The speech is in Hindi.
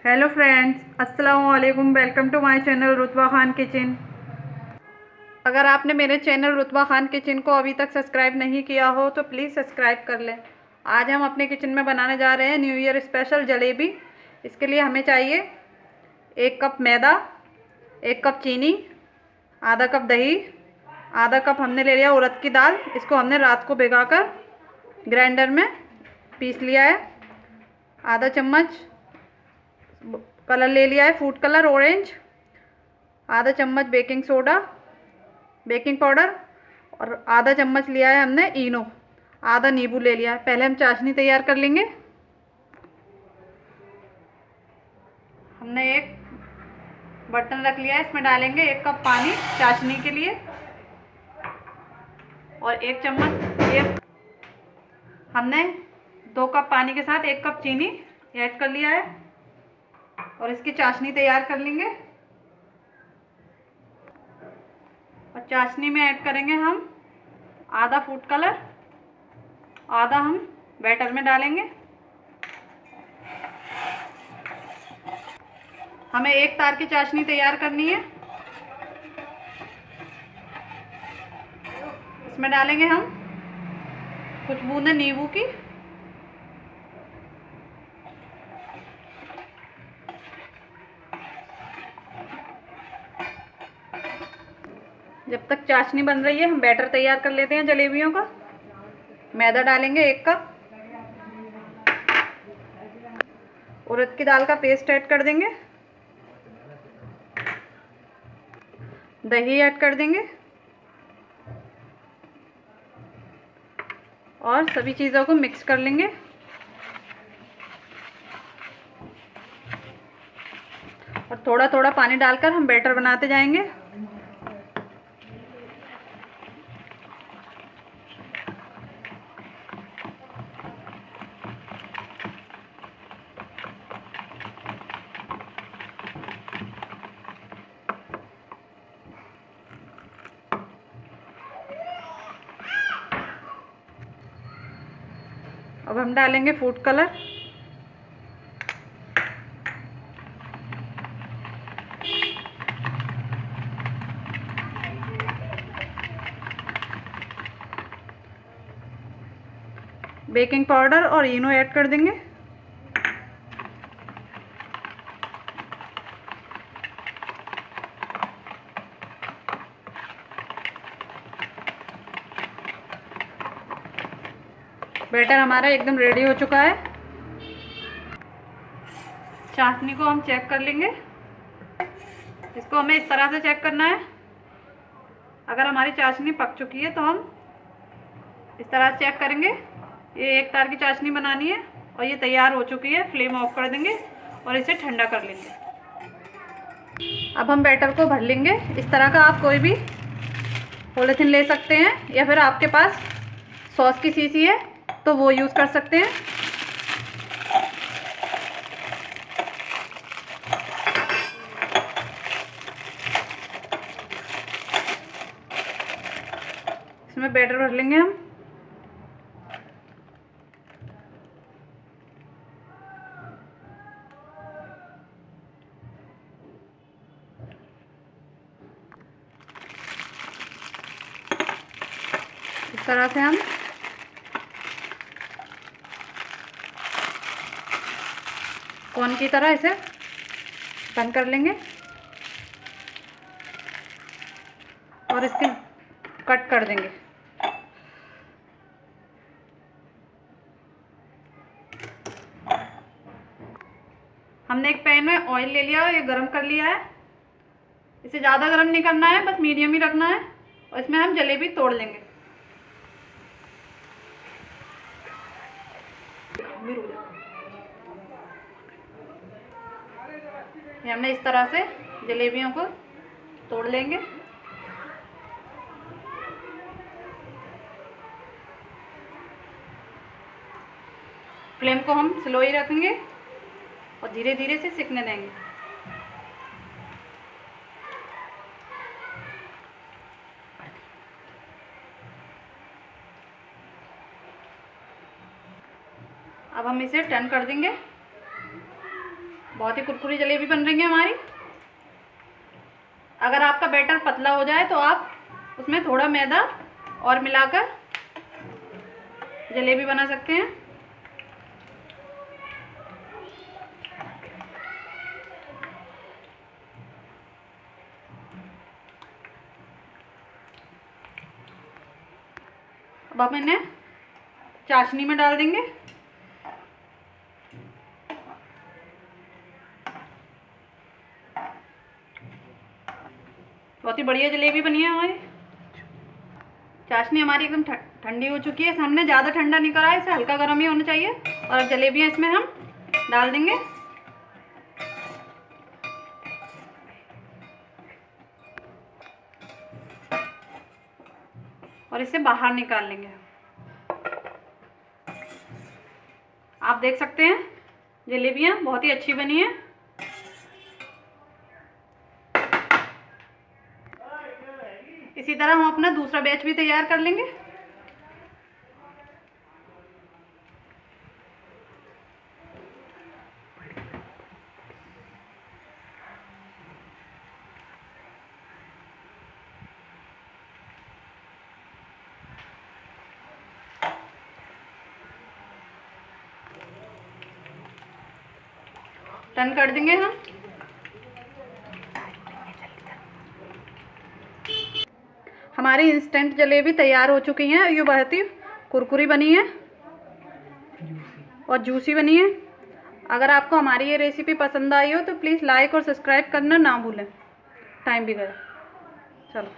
हेलो फ्रेंड्स, अस्सलाम वालेकुम। वेलकम टू माय चैनल रुतबा खान किचन। अगर आपने मेरे चैनल रुतबा खान किचन को अभी तक सब्सक्राइब नहीं किया हो तो प्लीज़ सब्सक्राइब कर लें। आज हम अपने किचन में बनाने जा रहे हैं न्यू ईयर स्पेशल जलेबी। इसके लिए हमें चाहिए 1 कप मैदा, 1 कप चीनी, आधा कप दही, आधा कप हमने ले लिया उड़द की दाल। इसको हमने रात को भिगाकर ग्राइंडर में पीस लिया है। आधा चम्मच कलर ले लिया है, फूड कलर ऑरेंज। आधा चम्मच बेकिंग सोडा, बेकिंग पाउडर, और आधा चम्मच लिया है हमने इनो। आधा नींबू ले लिया है। पहले हम चाशनी तैयार कर लेंगे। हमने एक बर्तन रख लिया है, इसमें डालेंगे 1 कप पानी चाशनी के लिए, और 1 चम्मच हमने 2 कप पानी के साथ 1 कप चीनी ऐड कर लिया है, और इसकी चाशनी तैयार कर लेंगे। और चाशनी में ऐड करेंगे हम आधा फूड कलर, आधा हम बैटर में डालेंगे। हमें 1 तार की चाशनी तैयार करनी है। इसमें डालेंगे हम कुछ बूंदें नींबू की। जब तक चाशनी बन रही है हम बैटर तैयार कर लेते हैं जलेबियों का। मैदा डालेंगे 1 कप, उड़द की दाल का पेस्ट ऐड कर देंगे, दही ऐड कर देंगे, और सभी चीज़ों को मिक्स कर लेंगे। और थोड़ा थोड़ा पानी डालकर हम बैटर बनाते जाएंगे। अब हम डालेंगे फूड कलर, बेकिंग पाउडर और इनो ऐड कर देंगे। बैटर हमारा एकदम रेडी हो चुका है। चाशनी को हम चेक कर लेंगे। इसको हमें इस तरह से चेक करना है। अगर हमारी चाशनी पक चुकी है तो हम इस तरह से चेक करेंगे। ये 1 तार की चाशनी बनानी है और ये तैयार हो चुकी है। फ्लेम ऑफ कर देंगे और इसे ठंडा कर लेंगे। अब हम बैटर को भर लेंगे। इस तरह का आप कोई भी पॉलीथिन ले सकते हैं, या फिर आपके पास सॉस की शीशी है तो वो यूज़ कर सकते हैं। इसमें बैटर भर लेंगे हम। इस तरह से हम कोन की तरह इसे बंद कर लेंगे और इसके कट कर देंगे। हमने एक पैन में ऑयल ले लिया है, ये गरम कर लिया है। इसे ज़्यादा गरम नहीं करना है, बस मीडियम ही रखना है। और इसमें हम जलेबी तोड़ लेंगे। ये हमने इस तरह से जलेबियों को तोड़ लेंगे। फ्लेम को हम स्लो ही रखेंगे और धीरे धीरे से सिकने देंगे। अब हम इसे टर्न कर देंगे। बहुत ही कुरकुरी जलेबी बन रही है हमारी। अगर आपका बैटर पतला हो जाए तो आप उसमें थोड़ा मैदा और मिलाकर जलेबी बना सकते हैं। अब हम इन्हें चाशनी में डाल देंगे। बहुत ही बढ़िया जलेबी बनी है हमारी। चाशनी हमारी एकदम ठंडी हो चुकी है। हमने ज़्यादा ठंडा नहीं करा है, इसे हल्का गर्म ही होना चाहिए। और अब जलेबियाँ इसमें हम डाल देंगे और इसे बाहर निकाल लेंगे। आप देख सकते हैं जलेबियाँ बहुत ही अच्छी बनी है। इसी तरह हम अपना दूसरा बैच भी तैयार कर लेंगे। टर्न कर देंगे हम। हमारी इंस्टेंट जलेबी तैयार हो चुकी हैं। ये बहुत ही कुरकुरी बनी है और जूसी बनी है। अगर आपको हमारी ये रेसिपी पसंद आई हो तो प्लीज़ लाइक और सब्सक्राइब करना ना भूलें। टाइम भी गया, चलो।